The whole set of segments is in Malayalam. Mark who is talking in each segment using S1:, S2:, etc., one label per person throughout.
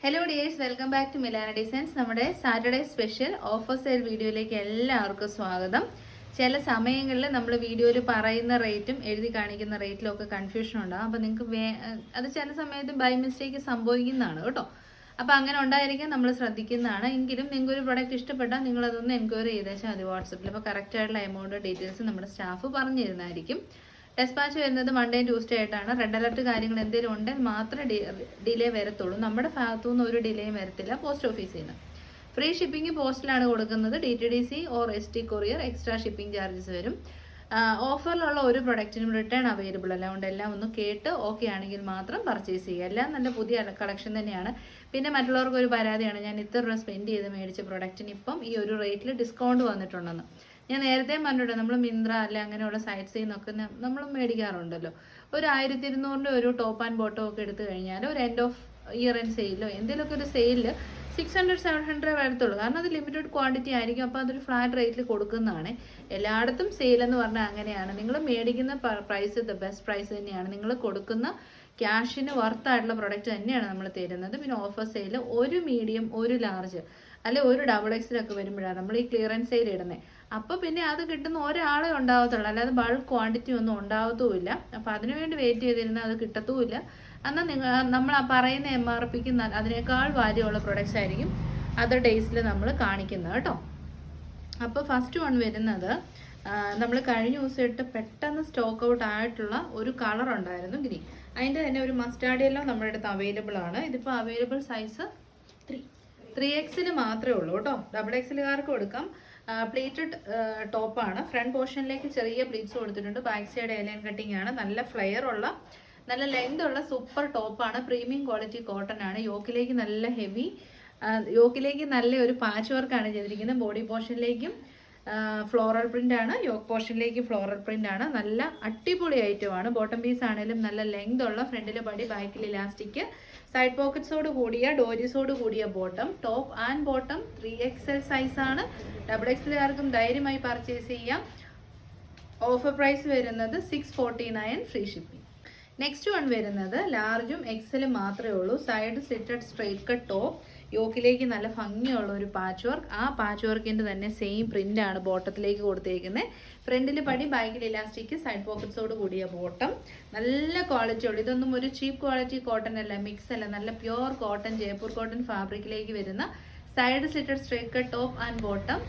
S1: Hello dears, welcome back to Milana designs. നമ്മുടെ സാറ്റർഡേ സ്പെഷ്യൽ ഓഫർ സെയിൽ വീഡിയോയിലേക്ക് എല്ലാവർക്കും സ്വാഗതം. ചില സമയങ്ങളിൽ നമ്മൾ വീഡിയോയിൽ പറയുന്ന റേറ്റും എഴുതി കാണിക്കുന്ന റേറ്റിലും ഒക്കെ കൺഫ്യൂഷൻ ഉണ്ടാകും. അപ്പോൾ നിങ്ങൾക്ക് അത് ചില സമയത്ത് ബൈ മിസ്റ്റേക്ക് സംഭവിക്കുന്നതാണ് കേട്ടോ. അപ്പോൾ അങ്ങനെ ഉണ്ടായിരിക്കാൻ നമ്മൾ ശ്രദ്ധിക്കുന്നതാണ്. എങ്കിലും നിങ്ങൾക്ക് ഒരു പ്രൊഡക്റ്റ് ഇഷ്ടപ്പെട്ടാൽ നിങ്ങളതൊന്ന് എൻക്വയറി ചെയ്തേച്ചാൽ മതി വാട്സപ്പിൽ. അപ്പോൾ കറക്റ്റായിട്ടുള്ള എമൗണ്ട് ഡീറ്റെയിൽസ് നമ്മുടെ സ്റ്റാഫ് പറഞ്ഞു തരുന്നതായിരിക്കും. ഡെസ്പാച്ച് വരുന്നത് മൺഡേ ട്യൂസ്ഡേ ആയിട്ടാണ്. റെഡ് അലർട്ട് കാര്യങ്ങൾ എന്തെങ്കിലും ഉണ്ടെങ്കിൽ മാത്രമേ ഡിലേ വരത്തുള്ളൂ. നമ്മുടെ ഭാഗത്തു നിന്ന് ഒരു ഡിലേയും വരത്തില്ല. പോസ്റ്റ് ഓഫീസിൽ നിന്ന് ഫ്രീ ഷിപ്പിംഗ് പോസ്റ്റിലാണ് കൊടുക്കുന്നത്. DTDC or ST courier extra shipping charges വരും. ഓഫറിലുള്ള ഒരു പ്രൊഡക്റ്റിനും റിട്ടേൺ അവൈലബിൾ അല്ല. അതുകൊണ്ട് എല്ലാം ഒന്ന് കേട്ട് ഓക്കെ ആണെങ്കിൽ മാത്രം പർച്ചേസ് ചെയ്യുക. എല്ലാം നല്ല പുതിയ കളക്ഷൻ തന്നെയാണ്. പിന്നെ മറ്റുള്ളവർക്ക് ഒരു പരാതിയാണ്, ഞാൻ ഇത്ര രൂപ സ്പെൻഡ് ചെയ്ത് മേടിച്ച പ്രൊഡക്റ്റിന് ഇപ്പം ഈ ഒരു റേറ്റിൽ ഡിസ്കൗണ്ട് വന്നിട്ടുണ്ടെന്ന്. ഞാൻ നേരത്തെ പറഞ്ഞിട്ടുണ്ട്, നമ്മൾ മിന്ത്ര അല്ലെ അങ്ങനെയുള്ള സൈറ്റ്സിൽ നിന്നൊക്കെ നമ്മൾ മേടിക്കാറുണ്ടല്ലോ. ഒരു 1200 ഒരു ടോപ്പ് ആൻഡ് ബോട്ടം ഒക്കെ എടുത്തു കഴിഞ്ഞാൽ ഒരു എൻഡ് ഓഫ് ഇയർ എൻഡ് സെയിലോ എന്തെങ്കിലുമൊക്കെ ഒരു സെയിലിൽ 600-700 വരത്തുള്ളൂ. കാരണം അത് ലിമിറ്റഡ് ക്വാണ്ടിറ്റി ആയിരിക്കും. അപ്പോൾ അതൊരു ഫ്ലാറ്റ് റേറ്റിൽ കൊടുക്കുന്നതാണ്. എല്ലായിടത്തും സെയിൽ എന്ന് പറഞ്ഞാൽ അങ്ങനെയാണ്. നിങ്ങൾ മേടിക്കുന്ന പ്രൈസ് ദ ബെസ്റ്റ് പ്രൈസ് തന്നെയാണ്. നിങ്ങൾ കൊടുക്കുന്ന ക്യാഷിന് വർത്തായിട്ടുള്ള പ്രൊഡക്റ്റ് തന്നെയാണ് നമ്മൾ തരുന്നത്. പിന്നെ ഓഫർ സെയിൽ ഒരു മീഡിയം ഒരു ലാർജ് അല്ലെ ഒരു XXL ഒക്കെ വരുമ്പോഴാണ് നമ്മൾ ഈ ക്ലിയറൻസ് സെയിൽ ഇടുന്നത്. അപ്പോൾ പിന്നെ അത് കിട്ടുന്ന ഒരാളെ ഉണ്ടാവത്തുള്ളൂ, അല്ലാതെ ബൾക്ക് ക്വാണ്ടിറ്റി ഒന്നും ഉണ്ടാവത്തുമില്ല. അപ്പോൾ അതിനുവേണ്ടി വെയിറ്റ് ചെയ്തിരുന്നാൽ അത് കിട്ടത്തുമില്ല. എന്നാൽ നമ്മൾ ആ പറയുന്ന MRPക്ക് അതിനേക്കാൾ വാല്യുള്ള പ്രൊഡക്ട്സ് ആയിരിക്കും അതർ ഡേയ്സിൽ നമ്മൾ കാണിക്കുന്നത് കേട്ടോ. അപ്പോൾ ഫസ്റ്റ് വൺ വരുന്നത് നമ്മൾ കഴിഞ്ഞ ദിവസം ഇട്ട് പെട്ടെന്ന് സ്റ്റോക്ക് ഔട്ട് ആയിട്ടുള്ള ഒരു കളർ ഉണ്ടായിരുന്നു, ഗ്രീൻ. അതിൻ്റെ തന്നെ ഒരു മസ്റ്റാർഡ് യെല്ലോ നമ്മുടെ അടുത്ത് അവൈലബിൾ ആണ്. ഇതിപ്പോൾ അവൈലബിൾ സൈസ് 3XL മാത്രമേ ഉള്ളൂ കേട്ടോ. XXLകാർക്ക് കൊടുക്കാം. പ്ലീറ്റഡ് ടോപ്പാണ്. ഫ്രണ്ട് പോർഷനിലേക്ക് ചെറിയ പ്ലീറ്റ്സ് കൊടുത്തിട്ടുണ്ട്. ബാക്ക് സൈഡ് എലൈൻ കട്ടിംഗ് ആണ്. നല്ല ഫ്ലെയർ ഉള്ള നല്ല ലെങ്ത് ഉള്ള സൂപ്പർ ടോപ്പാണ്. പ്രീമിയം ക്വാളിറ്റി കോട്ടൺ ആണ്. യോക്കിലേക്ക് നല്ല ഹെവി, യോക്കിലേക്ക് നല്ല ഒരു പാച്ച് വർക്കാണ് ചെയ്തിരിക്കുന്നത്. ബോഡി പോർഷനിലേക്കും ഫ്ലോറൽ പ്രിന്റ് ആണ്, യോക്ക് പോർഷനിലേക്ക് ഫ്ലോറൽ പ്രിന്റ് ആണ്. നല്ല അടിപൊളി ഐറ്റമാണ്. ബോട്ടം പീസ് ആണെങ്കിലും നല്ല ലെങ്ത് ഉള്ള, ഫ്രണ്ടിലെ പടി ബാക്കിൽ ഇലാസ്റ്റിക്, സൈഡ് പോക്കറ്റ്സോട് കൂടിയ ഡോരീസോട് കൂടിയ bottom. Top and bottom 3XL size ആണ്. XXLകാർക്കും ധൈര്യമായി പർച്ചേസ് ചെയ്യാം. ഓഫർ പ്രൈസ് വരുന്നത് 649 ഫ്രീ ഷിപ്പിംഗ്. നെക്സ്റ്റ് വൺ വരുന്നത് ലാർജും XL മാത്രമേ ഉള്ളൂ. Side slitted straight cut top, യോക്കിലേക്ക് നല്ല ഭംഗിയുള്ള ഒരു പാച്ച് വർക്ക്. ആ പാച്ച് വർക്കിൻ്റെ തന്നെ സെയിം പ്രിന്റ് ആണ് ബോട്ടത്തിലേക്ക് കൊടുത്തേക്കുന്നത്. ഫ്രണ്ടിൽ പടി ബാക്കിൽ ഇലാസ്റ്റിക്, സൈഡ് പോക്കറ്റ്സോട് കൂടിയ ബോട്ടം. നല്ല ക്വാളിറ്റി ഉള്ളു. ഇതൊന്നും ഒരു ചീപ്പ് ക്വാളിറ്റി കോട്ടൺ അല്ല, മിക്സ് അല്ല. നല്ല പ്യുവർ കോട്ടൺ, ജയ്പൂർ കോട്ടൺ ഫാബ്രിക്കിലേക്ക് വരുന്ന side slitted straight cut top and bottom.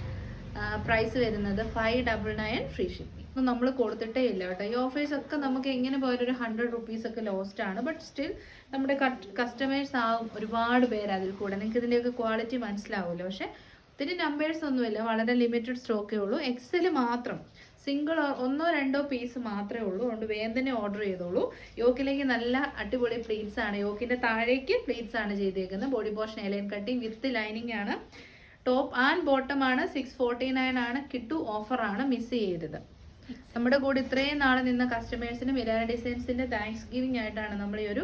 S1: Price വരുന്നത് 599 ഫ്രീ ഷിപ്പിംഗ്. ഒന്നും നമ്മൾ കൊടുത്തിട്ടേ ഇല്ല കേട്ടോ. ഈ ഓഫേഴ്സ് ഒക്കെ നമുക്ക് എങ്ങനെ പോയാലും ഒരു 100 റുപ്പീസ് ഒക്കെ ലോസ്റ്റ് ആണ്. ബട്ട് സ്റ്റിൽ നമ്മുടെ കസ്റ്റമേഴ്സ് ആവും ഒരുപാട് പേര് അതിൽ കൂടെ. നിങ്ങൾക്ക് ഇതിൻ്റെയൊക്കെ ക്വാളിറ്റി മനസ്സിലാവുമല്ലോ. പക്ഷേ ഇതിന് നമ്പേഴ്സ് ഒന്നുമില്ല, വളരെ ലിമിറ്റഡ് സ്റ്റോക്കേ ഉള്ളൂ. XL മാത്രം സിംഗിൾ ഒന്നോ രണ്ടോ പീസ് മാത്രമേ ഉള്ളൂ. അതുകൊണ്ട് വേഗം തന്നെ ഓർഡർ ചെയ്തോളൂ. യോക്കിലേക്ക് നല്ല അടിപൊളി പ്ലീറ്റ്സ് ആണ്. യോക്കിൻ്റെ താഴേക്ക് പ്ലീറ്റ്സ് ആണ് ചെയ്തേക്കുന്നത്. Body portion A-line cutting with lining ആണ്. ടോപ്പ് ആൻഡ് ബോട്ടം ആണ്. 649 ആണ്. കിട്ടു ഓഫറാണ്, മിസ് ചെയ്യരുത്. നമ്മുടെ കൂടെ ഇത്രയും നാളെ നിന്ന കസ്റ്റമേഴ്സിന് മിലാന ഡിസൈൻസിന്റെ താങ്ക്സ് ഗിവിംഗ് ആയിട്ടാണ് നമ്മൾ ഈ ഒരു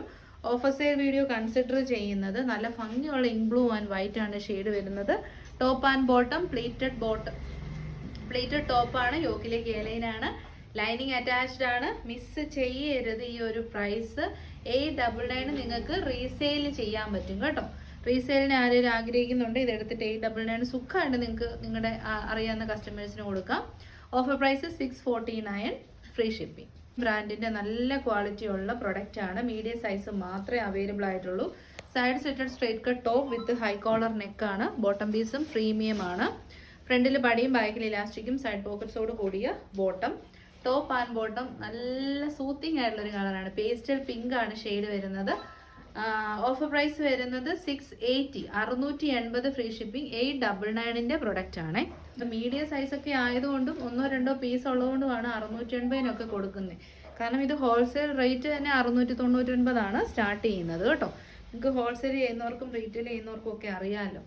S1: ഓഫർ സെയിൽ വീഡിയോ കൺസിഡർ ചെയ്യുന്നത്. നല്ല ഭംഗിയുള്ള ഇങ്ക് ബ്ലൂ ആൻഡ് വൈറ്റ് ആണ് ഷെയ്ഡ് വരുന്നത്. ടോപ്പ് ആൻഡ് ബോട്ടം പ്ലീറ്റഡ് ടോപ്പാണ്. യോക്കിലേക്ക് എലൈനാണ്. ലൈനിങ് അറ്റാച്ച്ഡ് ആണ്. മിസ് ചെയ്യരുത്. ഈ ഒരു പ്രൈസ് 899 നിങ്ങൾക്ക് റീസെയിൽ ചെയ്യാൻ പറ്റും കേട്ടോ. റീസെയിലിന് ആരെങ്കിലും ആഗ്രഹിക്കുന്നുണ്ട്, ഇതെടുത്തിട്ട് 899 സുഖമായിട്ട് നിങ്ങൾക്ക് നിങ്ങളുടെ അറിയാവുന്ന കസ്റ്റമേഴ്സിന് കൊടുക്കാം. Offer price 649 free shipping. ബ്രാൻഡിന്റെ നല്ല ക്വാളിറ്റി ഉള്ള പ്രൊഡക്റ്റ് ആണ്. മീഡിയം സൈസ് മാത്രമേ അവൈലബിൾ ആയിട്ടുള്ളൂ. Side slitted straight cut top with high collar neck ആണ്. ബോട്ടം പീസും പ്രീമിയം ആണ്. ഫ്രണ്ടിൽ പടിയും ബാക്കിൽ ഇലാസ്റ്റിക്കും സൈഡ് പോക്കറ്റ്സോട് കൂടിയ ബോട്ടം. ടോപ്പ് ആൻഡ് ബോട്ടം നല്ല സൂത്തിങ് ആയിട്ടുള്ള ഒരു കളറാണ്. പേസ്റ്റൽ പിങ്ക് ആണ് ഷെയ്ഡ് വരുന്നത്. ഓഫർ പ്രൈസ് വരുന്നത് 680 ഫ്രീ ഷിപ്പിംഗ്. 899 പ്രൊഡക്റ്റ് ആണ്. മീഡിയം സൈസ് ഒക്കെ ആയതുകൊണ്ടും ഒന്നോ രണ്ടോ പീസ് ഉള്ളതുകൊണ്ടുമാണ് 680 കൊടുക്കുന്നത്. കാരണം ഇത് ഹോൾസെയിൽ റേറ്റ് തന്നെ 699 സ്റ്റാർട്ട് ചെയ്യുന്നത് കേട്ടോ. നിങ്ങൾക്ക് ഹോൾസെയിൽ ചെയ്യുന്നവർക്കും റീറ്റെയിൽ ചെയ്യുന്നവർക്കും ഒക്കെ അറിയാമല്ലോ.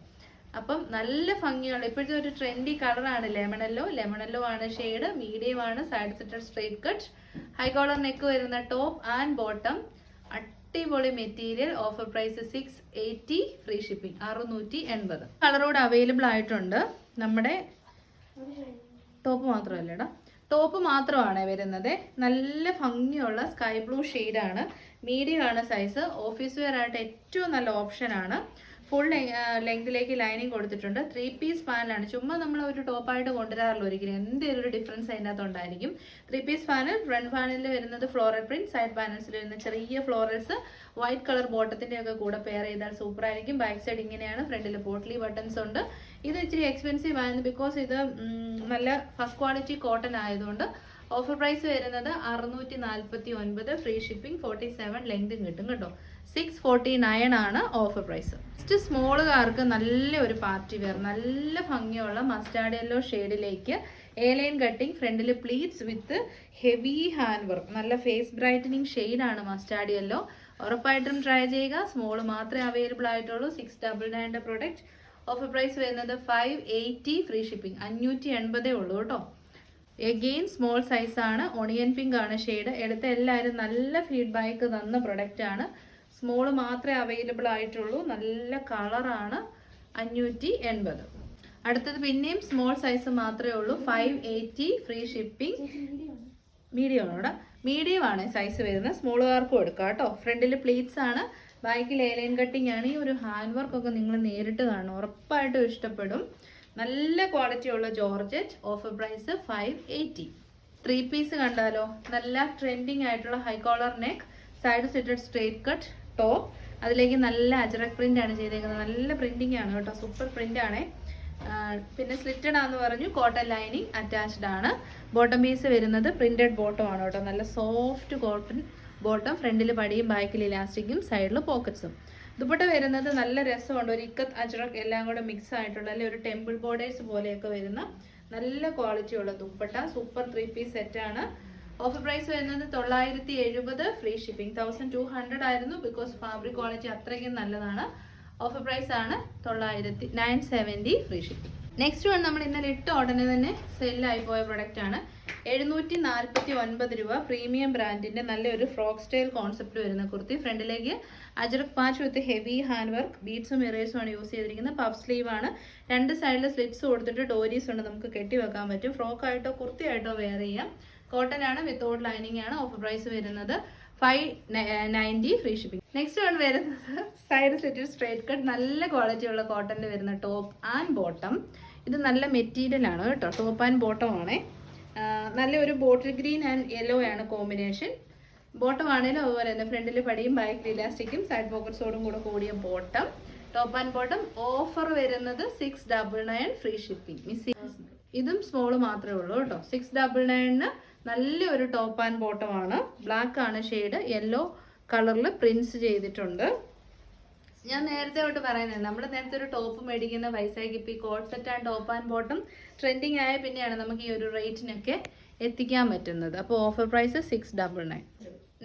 S1: അപ്പം നല്ല ഭംഗിയുള്ള ഇപ്പോഴത്തെ ഒരു ട്രെൻഡി കളറാണ് ലെമണല്ലോ ആണ് ഷെയ്ഡ്. മീഡിയം ആണ്. Side slitted straight cut, high collar neck വരുന്ന ടോപ്പ് ആൻഡ് ബോട്ടം. അടിപൊളി material. Offer price 680 free shipping. 680 കളറോട് അവൈലബിൾ ആയിട്ടുണ്ട്. നമ്മുടെ ടോപ്പ് മാത്രമല്ലടാ, ടോപ്പ് മാത്രമാണ് വരുന്നത്. നല്ല ഭംഗിയുള്ള സ്കൈ ബ്ലൂ ഷെയ്ഡാണ്. മീഡിയം ആണ് സൈസ്. ഓഫീസ് വെയർ ആയിട്ട് ഏറ്റവും നല്ല ഓപ്ഷനാണ്. ഫുൾ ലെങ്തിലേക്ക് ലൈനിങ് കൊടുത്തിട്ടുണ്ട്. 3 പീസ് പാനലാണ്. ചുമ്മാ നമ്മൾ ഒരു ടോപ്പായിട്ട് കൊണ്ടുവരാറില്ല ഒരിക്കലും. എന്തെങ്കിലും ഒരു ഡിഫറൻസ് അതിനകത്ത് ഉണ്ടായിരിക്കും. 3 പീസ് പാനൽ. ഫ്രണ്ട് പാനലിൽ വരുന്നത് ഫ്ലോറൽ പ്രിന്റ്, സൈഡ് പാനൽസിൽ വരുന്ന ചെറിയ ഫ്ലോറൽസ് വൈറ്റ് കളർ ബോട്ടത്തിന്റെ ഒക്കെ കൂടെ പെയർ ചെയ്താൽ സൂപ്പർ ആയിരിക്കും. ബാക്ക് സൈഡ് ഇങ്ങനെയാണ്. ഫ്രണ്ടിൽ പോട്ട്ലി ബട്ടൺസ് ഉണ്ട്. ഇത് ഇച്ചിരി എക്സ്പെൻസീവ് ആയിരുന്നു ബിക്കോസ് ഇത് നല്ല ഫസ്റ്റ് ക്വാളിറ്റി കോട്ടൺ ആയതുകൊണ്ട്. ഓഫർ പ്രൈസ് വരുന്നത് 649, ഫ്രീ ഷിപ്പിംഗ്, 47 ലെങ്തും കിട്ടും കേട്ടോ. 649 ആണ് ഓഫർ പ്രൈസ്. നെക്സ്റ്റ് സ്മോളുകാർക്ക് നല്ല ഒരു പാർട്ടി വെയർ, നല്ല ഭംഗിയുള്ള മസ്റ്റാർഡ് യെല്ലോ ഷെയ്ഡിലേക്ക് എ-ലൈൻ കട്ടിങ്, ഫ്രണ്ടിൽ പ്ലീറ്റ്സ് വിത്ത് ഹെവി ഹാൻഡ് വർക്ക്, നല്ല ഫേസ് ബ്രൈറ്റനിങ് ഷെയ്ഡാണ് മസ്റ്റാർഡ് യെല്ലോ. ഉറപ്പായിട്ടും ട്രൈ ചെയ്യുക. സ്മോൾ മാത്രമേ അവൈലബിൾ ആയിട്ടുള്ളൂ. 699 പ്രൊഡക്റ്റ്. ഓഫർ പ്രൈസ് വരുന്നത് 580, ഫ്രീ ഷിപ്പിംഗ്, 580 ഉള്ളൂ കേട്ടോ. എഗെയിൻ സ്മോൾ സൈസാണ്. ഒണിയൻ പിങ്ക് ആണ് ഷെയ്ഡ്. എടുത്ത എല്ലാവരും നല്ല ഫീഡ്ബാക്ക് തന്ന പ്രൊഡക്റ്റ് ആണ്. സ്മോൾ മാത്രമേ അവൈലബിൾ ആയിട്ടുള്ളൂ. നല്ല കളറാണ്. 580. അടുത്തത് പിന്നെയും സ്മോൾ സൈസ് മാത്രമേ ഉള്ളൂ. 580, ഫ്രീ ഷിപ്പിംഗ്. മീഡിയം ആണ് ഇവിടെ. മീഡിയം ആണ് സൈസ് വരുന്നത്. സ്മോളുകാർക്കും എടുക്കാം കേട്ടോ. ഫ്രണ്ടിൽ പ്ലീറ്റ്സ് ആണ്. ബാക്കിൽ എ-ലൈൻ കട്ടിങ് ആണ്. ഈ ഒരു ഹാൻഡ് വർക്ക് ഒക്കെ നിങ്ങൾ നേരിട്ട് കാണും, ഉറപ്പായിട്ടും ഇഷ്ടപ്പെടും. നല്ല ക്വാളിറ്റി ഉള്ള ജോർജറ്റ്. Offer price 580. 3 പീസ് കണ്ടാലോ. നല്ല ട്രെൻഡിങ് ആയിട്ടുള്ള high collar neck, side slitted straight cut top. അതിലേക്ക് നല്ല അജറക് പ്രിന്റ് ആണ് ചെയ്തേക്കുന്നത്. നല്ല പ്രിന്റിംഗ് ആണ് കേട്ടോ. സൂപ്പർ പ്രിന്റ് ആണ്. പിന്നെ സ്ലിറ്റഡ് ആണെന്ന് പറഞ്ഞു. കോട്ടൺ ലൈനിങ് അറ്റാച്ച്ഡ് ആണ്. ബോട്ടം പീസ് വരുന്നത് പ്രിന്റഡ് ബോട്ടം ആണ് കേട്ടോ. നല്ല സോഫ്റ്റ് കോട്ടൺ ബോട്ടം. ഫ്രണ്ടിൽ പടിയും ബാക്കിൽ ഇലാസ്റ്റിക്കും സൈഡിൽ പോക്കറ്റ്സും. ദുപ്പട്ട വരുന്നത് നല്ല രസമുണ്ട്. ഒരു ഇക്കത്ത് അജ്രക് എല്ലാം കൂടെ മിക്സ് ആയിട്ടുള്ള, അല്ലെങ്കിൽ ഒരു ടെമ്പിൾ ബോർഡേഴ്സ് പോലെയൊക്കെ വരുന്ന നല്ല ക്വാളിറ്റി ഉള്ള ദുപ്പട്ട. സൂപ്പർ 3 പീസ് സെറ്റാണ്. ഓഫർ പ്രൈസ് വരുന്നത് 970, ഫ്രീ ഷിപ്പിംഗ്. 1200 ആയിരുന്നു ബിക്കോസ് ഫാബ്രിക് ക്വാളിറ്റി അത്രയ്ക്കും നല്ലതാണ്. ഓഫർ പ്രൈസ് ആണ് 970, ഫ്രീ ഷിപ്പിംഗ്. നെക്സ്റ്റ് വൺ നമ്മൾ ഇന്നലെ ഇട്ട ഉടനെ തന്നെ സെല്ലായി പോയ പ്രൊഡക്റ്റ് ആണ്. 749 രൂപ. പ്രീമിയം ബ്രാൻഡിന്റെ നല്ലൊരു ഫ്രോക്ക് സ്റ്റൈൽ കോൺസെപ്റ്റ് വരുന്ന കുർത്തി. ഫ്രണ്ടിലേക്ക് ajrak patch with heavy hand work, ബീഡ്സും ഇറേസും ആണ് യൂസ് ചെയ്തിരിക്കുന്നത്. പഫ് സ്ലീവ് ആണ്. രണ്ട് സൈഡിൽ സ്ലിറ്റ്സ് കൊടുത്തിട്ട് ഡോരീസ് ഉണ്ട്. നമുക്ക് കെട്ടി വെക്കാൻ പറ്റും. ഫ്രോക്ക് ആയിട്ടോ കുർത്തി ആയിട്ടോ വെയർ ചെയ്യാം. കോട്ടൺ ആണ്, വിത്തൗട്ട് ലൈനിങ് ആണ്. ഓഫർ പ്രൈസ് വരുന്നത് 590, ഫ്രീ ഷിപ്പിംഗ്. നെക്സ്റ്റ് വൺ വരുന്നത് സൈഡ് സ്ലിറ്റഡ് സ്ട്രേറ്റ് കട്ട്, നല്ല ക്വാളിറ്റി ഉള്ള കോട്ടണിൽ വരുന്ന ടോപ്പ് ആൻഡ് ബോട്ടം. ഇത് നല്ല മെറ്റീരിയൽ ആണ് കേട്ടോ. ടോപ്പ് ആൻഡ് ബോട്ടം ആണേ. നല്ലൊരു ബോട്ടിൽ ഗ്രീൻ ആൻഡ് യെല്ലോ ആണ് കോമ്പിനേഷൻ. ബോട്ടം ആണെങ്കിലും അതുപോലെ തന്നെ ഫ്രണ്ടിൽ പടിയും ബാക്കിൽ ഇലാസ്റ്റിക്കും സൈഡ് പോക്കറ്റ്സോടും കൂടെ കൂടിയ bottom. Top and bottom. Offer വരുന്നത് 699, ഫ്രീ ഷിപ്പിംഗ്. ഇതും സ്മോൾ മാത്രമേ ഉള്ളൂ കേട്ടോ. 699 നല്ലൊരു ടോപ്പ് ആൻഡ് ബോട്ടം ആണ്. ബ്ലാക്ക് ആണ് ഷെയ്ഡ്. യെല്ലോ കളറിൽ പ്രിന്റ്സ് ചെയ്തിട്ടുണ്ട്. ഞാൻ നേരത്തെ തൊട്ട് പറയുന്നത്, നമ്മൾ നേരത്തെ ഒരു ടോപ്പ് മേടിക്കുന്ന പൈസയ്ക്ക് ഇപ്പോൾ ഈ coat set and top and bottom trending ആയ പിന്നെയാണ് നമുക്ക് ഈ ഒരു റേറ്റിനൊക്കെ എത്തിക്കാൻ പറ്റുന്നത്. അപ്പോൾ ഓഫർ പ്രൈസ് 699.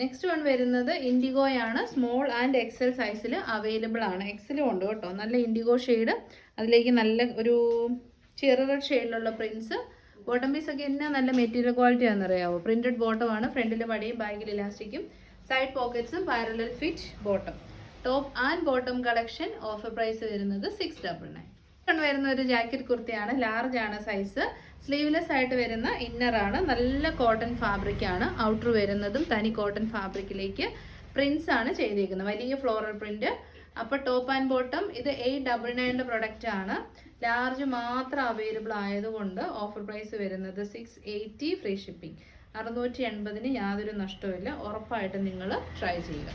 S1: നെക്സ്റ്റ് വൺ വരുന്നത് ഇൻഡിഗോയാണ്. സ്മോൾ ആൻഡ് എക്സൽ സൈസിൽ അവൈലബിൾ ആണ്. എക്സലും ഉണ്ട് കേട്ടോ. നല്ല ഇൻഡിഗോ ഷെയ്ഡ്. അതിലേക്ക് നല്ല ഒരു ചെറു ഷെയ്ഡിലുള്ള പ്രിന്റ്സ്. ബോട്ടം പീസ് ഒക്കെ എന്നാ നല്ല മെറ്റീരിയൽ ക്വാളിറ്റി ആണെന്നറിയാവോ. പ്രിന്റഡ് ബോട്ടം ആണ്. ഫ്രണ്ടിൽ പടിയും ബാക്കിൽ ഇലാസ്റ്റിക്കും സൈഡ് പോക്കറ്റ്സും parallel fit bottom. Top and bottom collection. Offer price വരുന്നത് 699. വരുന്ന ഒരു ജാക്കറ്റ് കുർത്തിയാണ്. ലാർജ് ആണ് സൈസ്. സ്ലീവ്ലെസ് ആയിട്ട് വരുന്ന ഇന്നർ ആണ്. നല്ല കോട്ടൺ ഫാബ്രിക് ആണ്. ഔട്ടർ വരുന്നതും തനി കോട്ടൺ ഫാബ്രിക്കിലേക്ക് പ്രിന്റ്സ് ആണ് ചെയ്തേക്കുന്നത്. വലിയ ഫ്ലോറൽ പ്രിന്റ്. അപ്പോൾ ടോപ്പ് ആൻഡ് ബോട്ടം. ഇത് 899 പ്രൊഡക്റ്റ് ആണ്. ലാർജ് മാത്രം അവൈലബിൾ ആയതുകൊണ്ട് ഓഫർ പ്രൈസ് വരുന്നത് 680, ഫ്രീ ഷിപ്പിംഗ്. 680 യാതൊരു നഷ്ടവുമില്ല. ഉറപ്പായിട്ടും നിങ്ങൾ ട്രൈ ചെയ്യുക.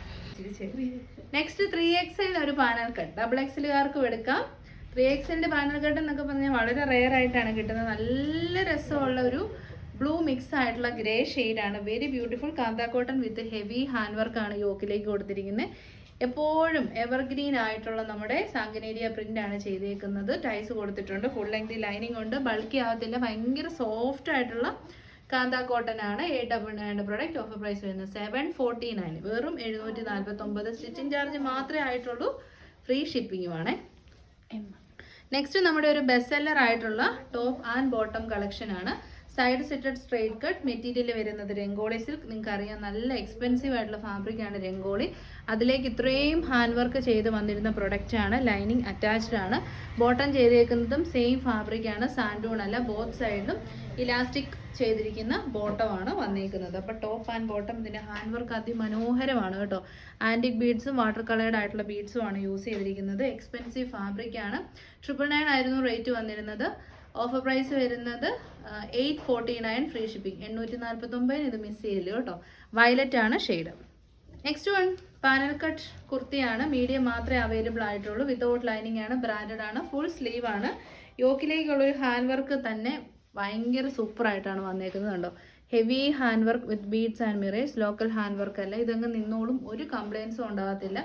S1: നെക്സ്റ്റ് 3XL ഒരു പാനൽ കട്ട്. ഡബിൾ എക്സലുകാർക്കും എടുക്കാം. 3XL പാനൽ കട്ട് എന്നൊക്കെ പറഞ്ഞാൽ വളരെ റെയർ ആയിട്ടാണ് കിട്ടുന്നത്. നല്ല രസമുള്ള ഒരു ബ്ലൂ മിക്സ് ആയിട്ടുള്ള ഗ്രേ ഷെയ്ഡാണ്. Very beautiful. കാന്ത കോട്ടൺ വിത്ത് ഹെവി ഹാൻഡ് വർക്കാണ് യോക്കിലേക്ക് കൊടുത്തിരിക്കുന്നത്. എപ്പോഴും എവർഗ്രീൻ ആയിട്ടുള്ള നമ്മുടെ സാങ്കനേരിയ പ്രിന്റ് ആണ് ചെയ്തേക്കുന്നത്. ടൈസ് കൊടുത്തിട്ടുണ്ട്. ഫുൾ ലെങ്ത് ലൈനിങ് ഉണ്ട്. ബൾക്കി ആകത്തില്ല. ഭയങ്കര സോഫ്റ്റ് ആയിട്ടുള്ള കാന്ത കോട്ടൺ ആണ്. 899 പ്രൊഡക്റ്റ്. ഓഫർ പ്രൈസ് വരുന്നത് 749, വെറും 749. സ്റ്റിച്ചിങ് ചാർജ് മാത്രമേ ആയിട്ടുള്ളൂ. ഫ്രീ ഷിപ്പിംഗുമാണ്. നെക്സ്റ്റ് നമ്മുടെ ഒരു ബെസ്റ്റ് സെല്ലർ ആയിട്ടുള്ള ടോപ്പ് ആൻഡ് ബോട്ടം കളക്ഷൻ ആണ്. Side slitted straight cut. Material വരുന്നത് രംഗോളി സിൽക്ക്. നിങ്ങൾക്ക് അറിയാം നല്ല എക്സ്പെൻസീവ് ആയിട്ടുള്ള ഫാബ്രിക്കാണ് രംഗോളി. അതിലേക്ക് ഇത്രയും ഹാൻഡ് വർക്ക് ചെയ്ത് വന്നിരുന്ന പ്രൊഡക്റ്റാണ്. ലൈനിങ് അറ്റാച്ച്ഡ് ആണ്. ബോട്ടം ചെയ്തേക്കുന്നതും സെയിം ഫാബ്രിക്കാണ്, സാൻഡൂൺ അല്ല. ബോത്ത് സൈഡിലും ഇലാസ്റ്റിക് ചെയ്തിരിക്കുന്ന ബോട്ടമാണ് വന്നേക്കുന്നത്. അപ്പോൾ ടോപ്പ് ആൻഡ് ബോട്ടം ഇതിൻ്റെ ഹാൻഡ് വർക്ക് അതിമനോഹരമാണ് കേട്ടോ. ആൻറ്റിക് ബീഡ്സും വാട്ടർ കളേർഡ് ആയിട്ടുള്ള ബീഡ്സും ആണ് യൂസ് ചെയ്തിരിക്കുന്നത്. എക്സ്പെൻസീവ് ഫാബ്രിക്കാണ്. 999 ആയിരുന്നു റേറ്റ് വന്നിരുന്നത്. ഓഫർ പ്രൈസ് വരുന്നത് 849 ഫ്രീ ഷിപ്പിംഗ്. 849 ഇത് മിസ് ചെയ്യില്ല കേട്ടോ. വയലറ്റ് ആണ് shade. Next one panel cut കുർത്തിയാണ്. മീഡിയം മാത്രമേ അവൈലബിൾ ആയിട്ടുള്ളൂ. വിതൗട്ട് ലൈനിങ് ആണ്, ബ്രാൻഡഡ് ആണ്, ഫുൾ സ്ലീവ് ആണ്. യോക്കിലേക്കുള്ളൊരു ഹാൻഡ് വർക്ക് തന്നെ ഭയങ്കര സൂപ്പറായിട്ടാണ് വന്നേക്കുന്നത് കണ്ടോ. Heavy hand work with beads and mirrors. Local hand work അല്ല. ഇതങ്ങ് നിന്നോളും, ഒരു കംപ്ലയിൻസും ഉണ്ടാകത്തില്ല.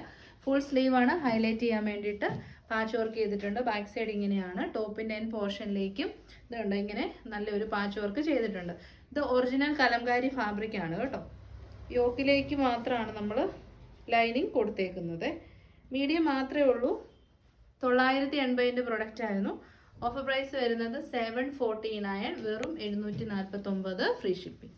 S1: ഫുൾ സ്ലീവ് ആണ്. ഹൈലൈറ്റ് ചെയ്യാൻ വേണ്ടിയിട്ട് പാച്ച് വർക്ക് ചെയ്തിട്ടുണ്ട്. ബാക്ക് സൈഡ് ഇങ്ങനെയാണ്. ടോപ്പിൻ്റെ എൻ പോർഷനിലേക്കും ഇതുണ്ട്, ഇങ്ങനെ നല്ലൊരു പാച്ച് വർക്ക് ചെയ്തിട്ടുണ്ട്. ഇത് ഒറിജിനൽ കലംകാരി ഫാബ്രിക് ആണ് കേട്ടോ. യോക്കിലേക്ക് മാത്രമാണ് നമ്മൾ ലൈനിങ് കൊടുത്തേക്കുന്നത്. മീഡിയം മാത്രമേ ഉള്ളൂ. 980 പ്രൊഡക്റ്റ് ആയിരുന്നു. ഓഫർ പ്രൈസ് വരുന്നത് 749, വെറും 749 free shipping.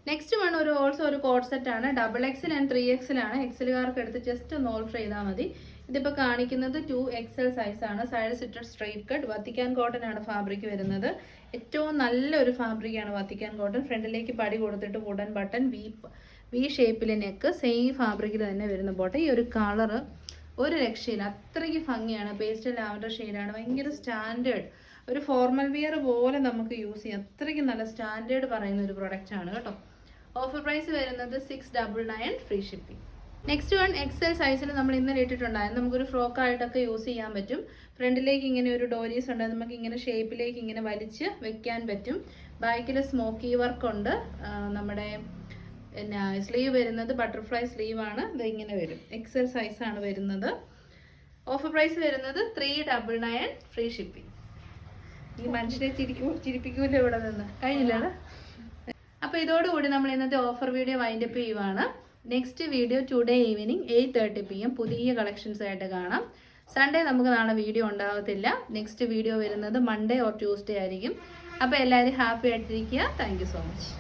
S1: Next one also ഒരു കോഡ് സെറ്റ് ആണ്. XXL ആൻഡ് 3XL ആണ്. എക്സലുകാർക്ക് എടുത്ത് ജസ്റ്റ് ഒന്ന് ഓൾട്ടർ ചെയ്താൽ മതി. ഇതിപ്പോൾ കാണിക്കുന്നത് 2XL സൈസ് ആണ്. Side സിറ്റഡ് straight cut. Vatican cotton ആണ് ഫാബ്രിക് വരുന്നത്. ഏറ്റവും നല്ലൊരു ഫാബ്രിക്കാണ് വത്തിക്കാൻ കോട്ടൺ. ഫ്രണ്ടിലേക്ക് പടി കൊടുത്തിട്ട് വുഡൻ ബട്ടൺ, വി ഷേപ്പിൽ നെക്ക്, സെയിം ഫാബ്രിക്കിൽ തന്നെ വരുന്ന ബോട്ടം. ഈ ഒരു കളറ് ഒരു രക്ഷയില്ല, അത്രയ്ക്ക് ഭംഗിയാണ്. പേസ്റ്റൽ ലാവൻഡർ ഷെയ്ഡാണ്. ഭയങ്കര സ്റ്റാൻഡേർഡ്, ഒരു ഫോർമൽ വിയർ പോലെ നമുക്ക് യൂസ് ചെയ്യാം. അത്രയ്ക്ക് നല്ല സ്റ്റാൻഡേർഡ് പറയുന്ന ഒരു പ്രൊഡക്റ്റ് ആണ് കേട്ടോ. ഓഫർ പ്രൈസ് വരുന്നത് 699 free shipping. Next one XL സൈസിൽ നമ്മൾ ഇന്നലെ ഇട്ടിട്ടുണ്ടായിരുന്നു. നമുക്കൊരു ഫ്രോക്കായിട്ടൊക്കെ യൂസ് ചെയ്യാൻ പറ്റും. ഫ്രണ്ടിലേക്ക് ഇങ്ങനെ ഒരു ഡോരീസ് ഉണ്ട്, നമുക്ക് ഇങ്ങനെ ഷേപ്പിലേക്ക് ഇങ്ങനെ വലിച്ച് വെക്കാൻ പറ്റും. ബാക്കിൽ സ്മോക്കി വർക്ക് ഉണ്ട്. നമ്മുടെ പിന്നെ സ്ലീവ് വരുന്നത് ബട്ടർഫ്ലൈ സ്ലീവ് ആണ്. ഇത് ഇങ്ങനെ വരും. XL സൈസാണ് വരുന്നത്. ഓഫർ പ്രൈസ് വരുന്നത് 399 ഫ്രീ ഷിപ്പിംഗ്. ഈ മനുഷ്യരെ ചിരിപ്പിക്കൂല്ലോ ഇവിടെ നിന്ന്. കഴിഞ്ഞില്ലാണ്. അപ്പോൾ ഇതോടുകൂടി നമ്മൾ ഇന്നത്തെ ഓഫർ വീഡിയോ വൈൻഡപ്പ് ചെയ്യുവാണ്. Next video today evening 8:30 PM പുതിയ കളക്ഷൻസ് ആയിട്ട് കാണാം. സൺഡേ നമുക്ക് നാളെ വീഡിയോ ഉണ്ടാകത്തില്ല. നെക്സ്റ്റ് വീഡിയോ വരുന്നത് മൺഡേ ഓർ ട്യൂസ്ഡേ ആയിരിക്കും. അപ്പോൾ എല്ലാവരും ഹാപ്പി ആയിട്ടിരിക്കുക. Thank you so much.